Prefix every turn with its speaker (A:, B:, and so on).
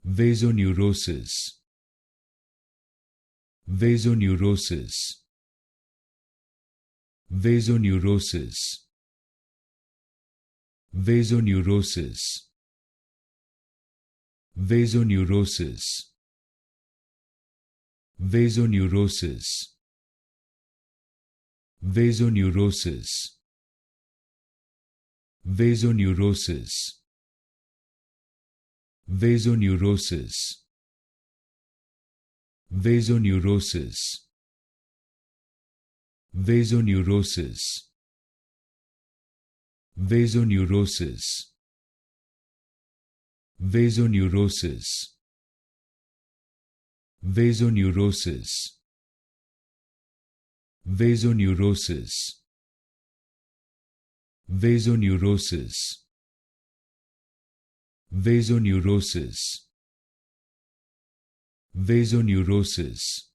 A: Vasoneurosis. Vasoneurosis. Vasoneurosis. Vasoneurosis. Vasoneurosis. Vasoneurosis. Vasoneurosis. Vasoneurosis. Vasoneurosis. Vasoneurosis. Vasoneurosis. Vasoneurosis. Vasoneurosis. Vasoneurosis. Vasoneurosis. Vasoneurosis. Vasoneurosis. Vasoneurosis.